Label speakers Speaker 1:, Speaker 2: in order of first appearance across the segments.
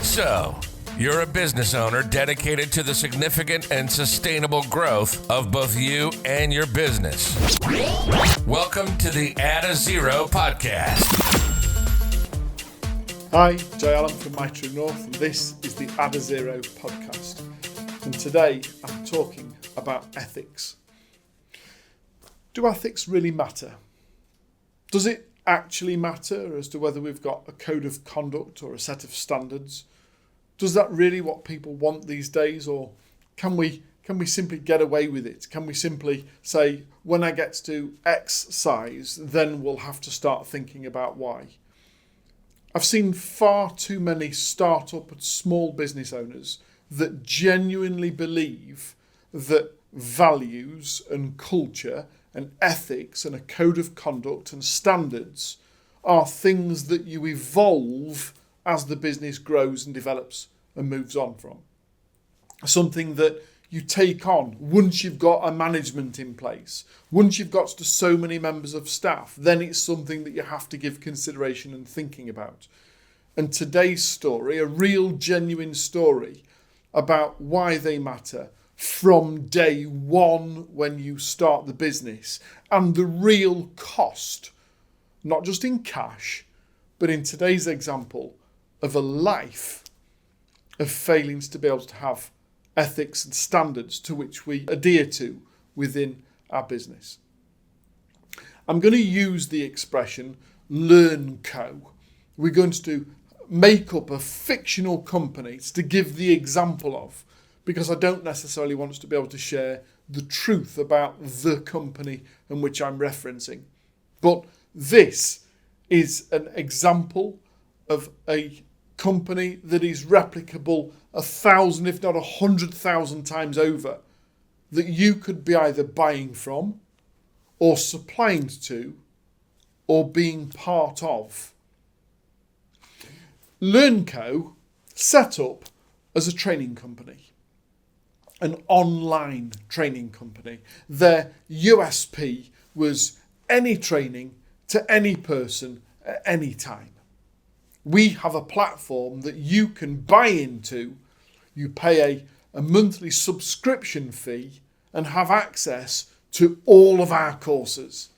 Speaker 1: So, you're a business owner dedicated to the significant and sustainable growth of both you and your business. Welcome to the Add a Zero podcast.
Speaker 2: Hi, Jay Allen from Mitro North, and this is the Add a Zero podcast. And today I'm talking about ethics. Do ethics really matter? Does it actually matter as to whether we've got a code of conduct or a set of standards? Does that really what people want these days, or can we simply get away with it? Can we simply say, when I get to X size, then we'll have to start thinking about Y? I've seen far too many startup and small business owners that genuinely believe that values and culture and ethics and a code of conduct and standards are things that you evolve as the business grows and develops and moves on from. Something that you take on once you've got a management in place. Once you've got to so many members of staff, then it's something that you have to give consideration and thinking about. And today's story, a real genuine story about why they matter from day one when you start the business, and the real cost, not just in cash, but in today's example, of a life of failing to be able to have ethics and standards to which we adhere to within our business. I'm going to use the expression Learn Co. We're going to make up a fictional company to give the example of, because I don't necessarily want us to be able to share the truth about the company in which I'm referencing. But this is an example of a company that is replicable 1,000, if not 100,000 times over, that you could be either buying from or supplying to or being part of. LearnCo set up as a training company, an online training company. Their USP was any training to any person at any time. We have a platform that you can buy into. You pay a monthly subscription fee and have access to all of our courses.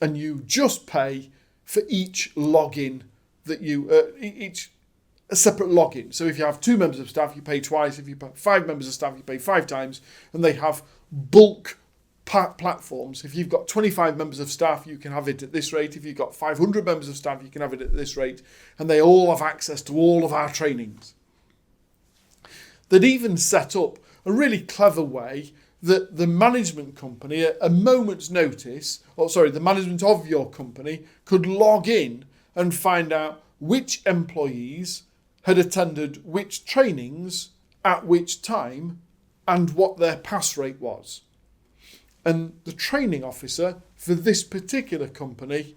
Speaker 2: And you just pay for each login that a separate login. So if you have 2 members of staff, you pay twice. If you have 5 members of staff, you pay 5 times. And they have bulk platforms. If you've got 25 members of staff, you can have it at this rate. If you've got 500 members of staff, you can have it at this rate. And they all have access to all of our trainings. They'd even set up a really clever way that the management company, at a moment's notice, the management of your company could log in and find out which employees had attended which trainings at which time and what their pass rate was. And the training officer for this particular company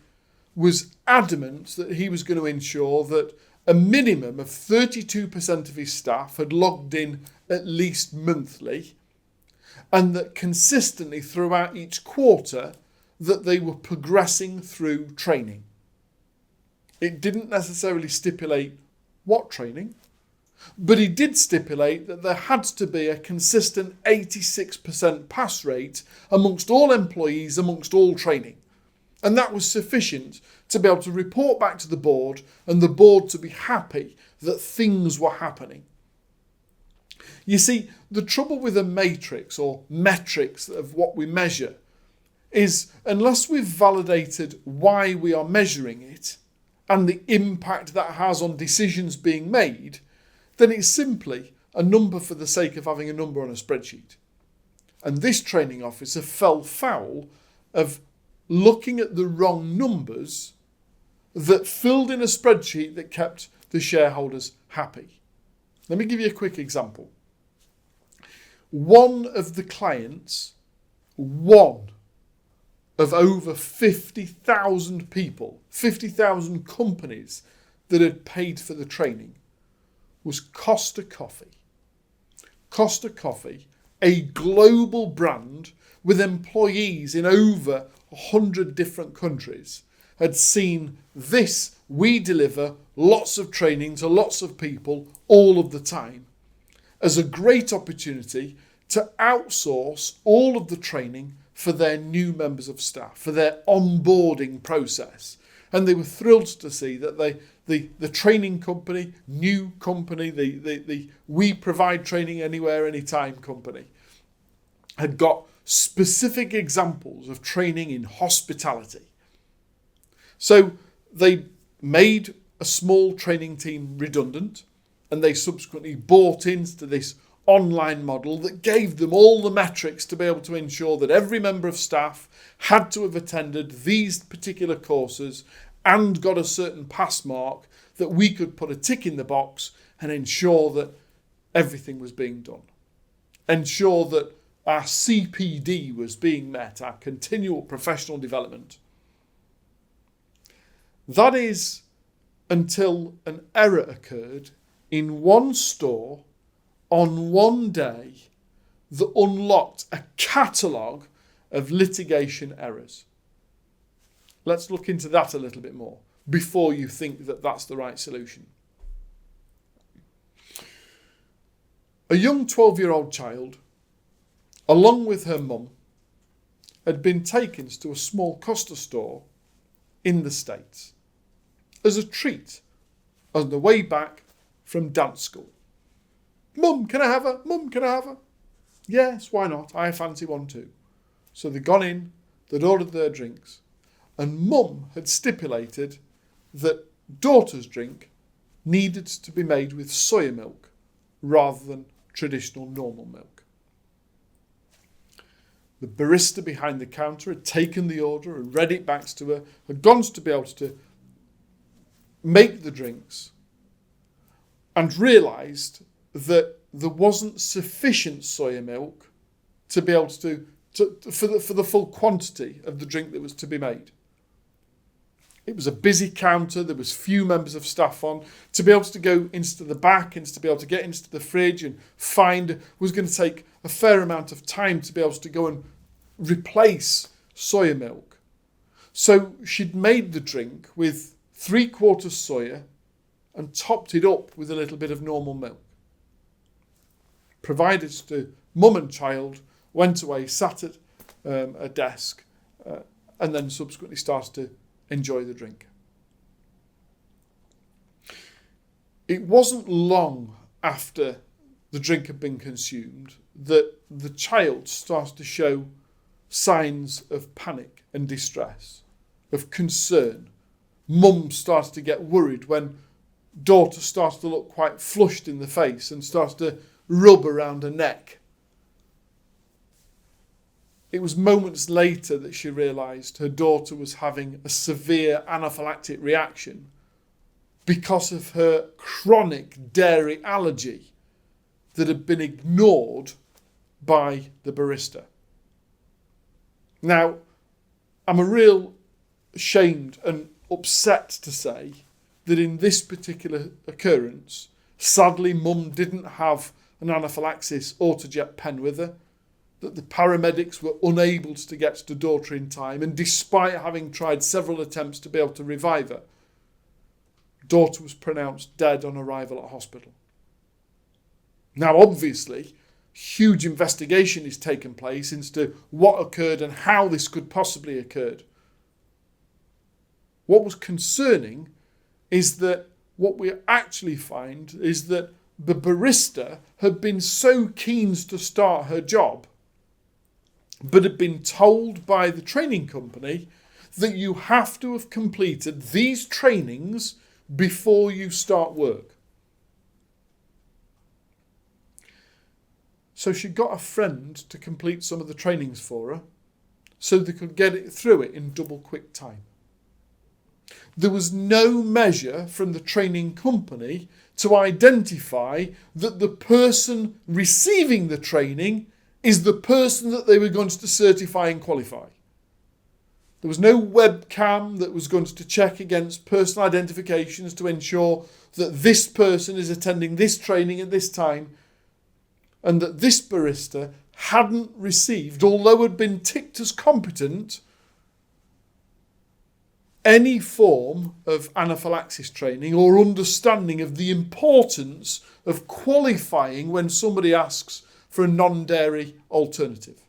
Speaker 2: was adamant that he was going to ensure that a minimum of 32% of his staff had logged in at least monthly, and that consistently throughout each quarter that they were progressing through training. It didn't necessarily stipulate what training, but he did stipulate that there had to be a consistent 86% pass rate amongst all employees, amongst all training. And that was sufficient to be able to report back to the board and the board to be happy that things were happening. You see, the trouble with a matrix or metrics of what we measure is unless we've validated why we are measuring it and the impact that has on decisions being made, then it's simply a number for the sake of having a number on a spreadsheet. And this training officer fell foul of looking at the wrong numbers that filled in a spreadsheet that kept the shareholders happy. Let me give you a quick example. One of the clients, one of over 50,000 people, 50,000 companies that had paid for the training, was Costa Coffee. Costa Coffee, a global brand with employees in over 100 different countries, had seen this we deliver lots of training to lots of people all of the time as a great opportunity to outsource all of the training for their new members of staff, for their onboarding process. And they were thrilled to see that the training company, new company, the we provide training anywhere, anytime company, had got specific examples of training in hospitality. So they made a small training team redundant, and they subsequently bought into this online model that gave them all the metrics to be able to ensure that every member of staff had to have attended these particular courses and got a certain pass mark that we could put a tick in the box and ensure that everything was being done. Ensure that our CPD was being met, our continual professional development. That is until an error occurred in one store on one day that unlocked a catalogue of litigation errors. Let's look into that a little bit more before you think that that's the right solution. A young 12-year-old child, along with her mum, had been taken to a small Costa store in the States as a treat on the way back from dance school. Mum, can I have her? Mum, can I have her? Yes, why not? I fancy one too. So they'd gone in, they'd ordered their drinks, and Mum had stipulated that daughter's drink needed to be made with soya milk rather than traditional normal milk. The barista behind the counter had taken the order and read it back to her, had gone to be able to make the drinks, and realised that there wasn't sufficient soya milk to be able for the full quantity of the drink that was to be made. It was a busy counter, there was few members of staff on. To be able to go into the back and to be able to get into the fridge and find was going to take a fair amount of time to be able to go and replace soya milk. So she'd made the drink with 3/4 soya and topped it up with a little bit of normal milk. Provided to mum and child, went away, sat at a desk, and then subsequently started to enjoy the drink. It wasn't long after the drink had been consumed that the child started to show signs of panic and distress, of concern. Mum started to get worried when daughter started to look quite flushed in the face and started to rub around her neck. It was moments later that she realised her daughter was having a severe anaphylactic reaction because of her chronic dairy allergy that had been ignored by the barista. Now, I'm a real ashamed and upset to say that in this particular occurrence, sadly, Mum didn't have an anaphylaxis autojet pen with her, that the paramedics were unable to get to daughter in time, and despite having tried several attempts to be able to revive her, daughter was pronounced dead on arrival at hospital. Now, obviously, huge investigation is taking place into what occurred and how this could possibly occurred. What was concerning is that what we actually find is that the barista had been so keen to start her job, but had been told by the training company that you have to have completed these trainings before you start work. So she got a friend to complete some of the trainings for her so they could get it through it in double quick time. There was no measure from the training company to identify that the person receiving the training is the person that they were going to certify and qualify. There was no webcam that was going to check against personal identifications to ensure that this person is attending this training at this time, and that this barista hadn't received, although had been ticked as competent, any form of anaphylaxis training or understanding of the importance of qualifying when somebody asks for a non-dairy alternative.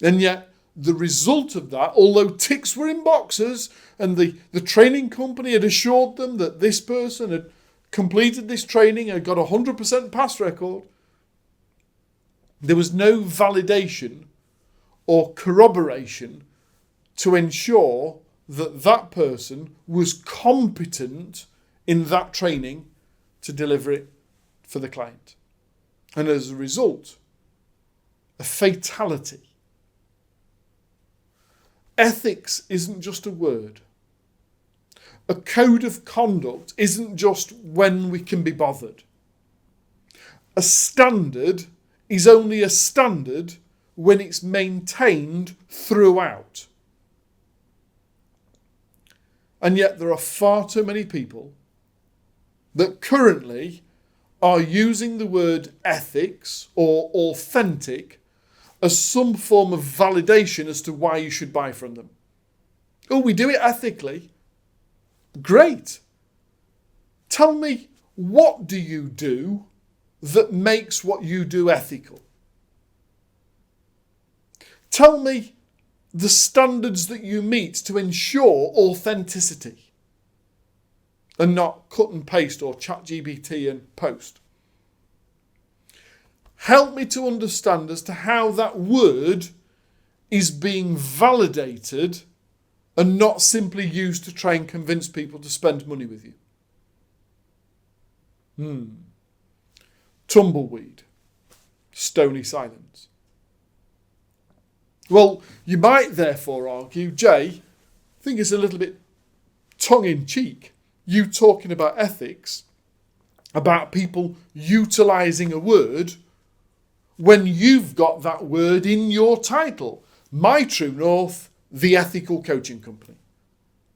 Speaker 2: And yet, the result of that, although ticks were in boxes and the training company had assured them that this person had completed this training and got a 100% pass record, there was no validation or corroboration to ensure that that person was competent in that training to deliver it for the client. And as a result, a fatality. Ethics isn't just a word. A code of conduct isn't just when we can be bothered. A standard is only a standard when it's maintained throughout. And yet there are far too many people that currently are using the word ethics or authentic as some form of validation as to why you should buy from them. Oh, we do it ethically. Great. Tell me, what do you do that makes what you do ethical? Tell me the standards that you meet to ensure authenticity and not cut and paste or chat GBT and post. Help me to understand as to how that word is being validated and not simply used to try and convince people to spend money with you. Tumbleweed. Stony silence. Well, you might therefore argue, Jay, I think it's a little bit tongue-in-cheek, you talking about ethics, about people utilising a word when you've got that word in your title. My True North, the ethical coaching company.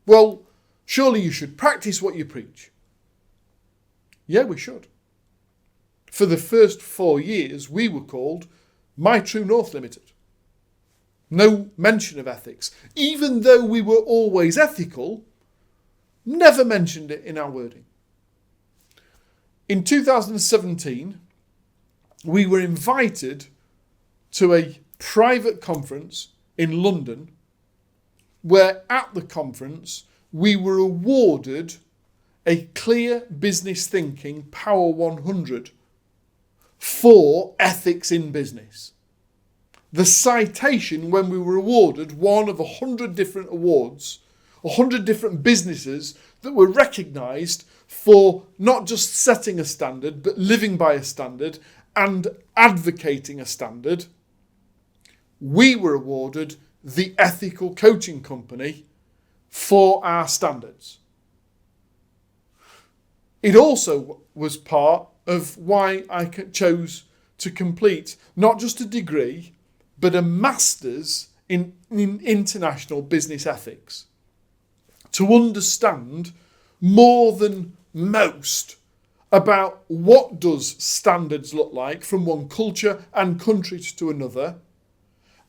Speaker 2: Well, surely you should practice what you preach. Yeah, we should. For the first 4 years, we were called My True North Limited. No mention of ethics. Even though we were always ethical, never mentioned it in our wording. In 2017, we were invited to a private conference in London where at the conference we were awarded a Clear Business Thinking Power 100 for ethics in business. The citation when we were awarded one of 100 different awards, 100 different businesses that were recognised for not just setting a standard, but living by a standard and advocating a standard. We were awarded the ethical coaching company for our standards. It also was part of why I chose to complete not just a degree, but a master's in international business ethics. To understand more than most about what does standards look like from one culture and country to another,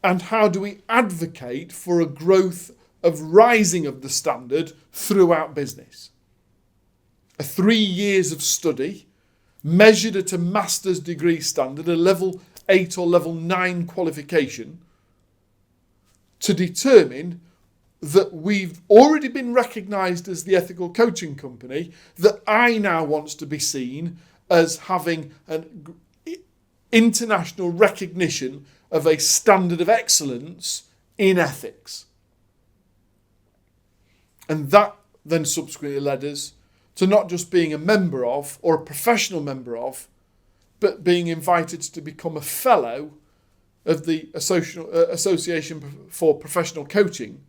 Speaker 2: and how do we advocate for a growth of rising of the standard throughout business. 3 years of study, measured at a master's degree standard, a level 8 or level 9 qualification, to determine that we've already been recognised as the ethical coaching company, that I now want to be seen as having an international recognition of a standard of excellence in ethics. And that then subsequently led us to not just being a member of, or a professional member of, but being invited to become a fellow of the Association for Professional Coaching,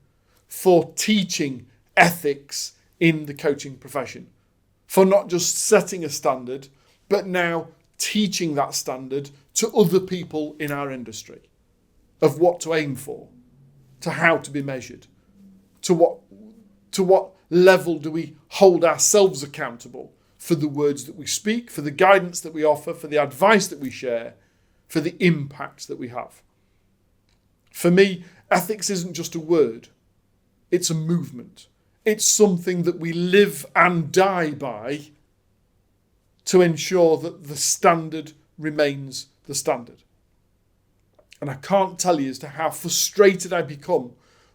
Speaker 2: for teaching ethics in the coaching profession, for not just setting a standard, but now teaching that standard to other people in our industry, of what to aim for, to how to be measured, to what level do we hold ourselves accountable for the words that we speak, for the guidance that we offer, for the advice that we share, for the impact that we have. For me, ethics isn't just a word. It's a movement. It's something that we live and die by to ensure that the standard remains the standard. And I can't tell you as to how frustrated I become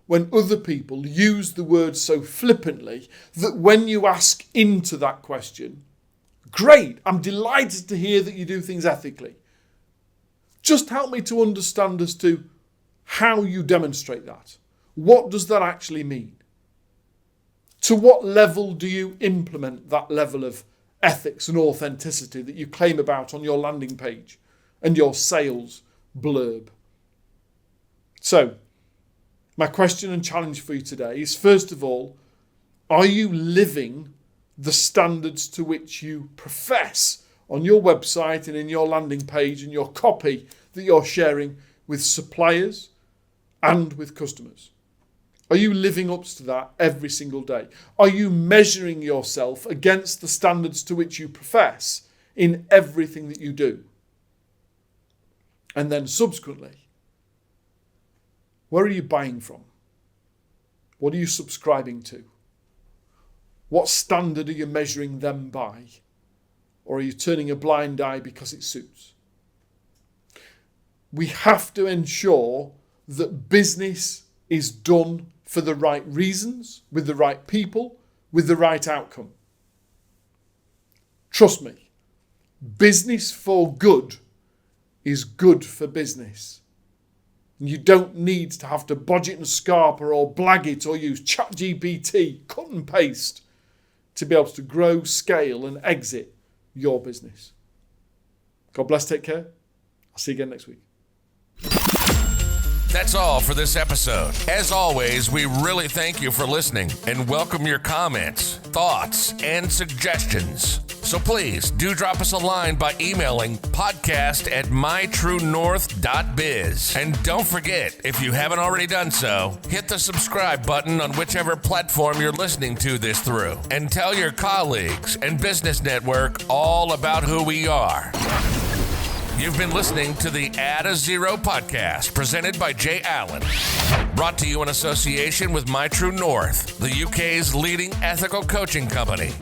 Speaker 2: when other people use the word so flippantly that when you ask into that question, great, I'm delighted to hear that you do things ethically. Just help me to understand as to how you demonstrate that. What does that actually mean? To what level do you implement that level of ethics and authenticity that you claim about on your landing page and your sales blurb? So, my question and challenge for you today is, first of all, are you living the standards to which you profess on your website and in your landing page and your copy that you're sharing with suppliers and with customers? Are you living up to that every single day? Are you measuring yourself against the standards to which you profess in everything that you do? And then subsequently, where are you buying from? What are you subscribing to? What standard are you measuring them by? Or are you turning a blind eye because it suits? We have to ensure that business is done for the right reasons, with the right people, with the right outcome. Trust me, business for good is good for business. You don't need to have to budget and scarper or blag it or use ChatGPT, cut and paste, to be able to grow, scale and exit your business. God bless, take care. I'll see you again next week.
Speaker 1: That's all for this episode. As always, we really thank you for listening and welcome your comments, thoughts, and suggestions. So please do drop us a line by emailing podcast@mytruenorth.biz. And don't forget, if you haven't already done so, hit the subscribe button on whichever platform you're listening to this through. And tell your colleagues and business network all about who we are. You've been listening to the Add a Zero podcast presented by Jay Allen. Brought to you in association with My True North, the UK's leading ethical coaching company.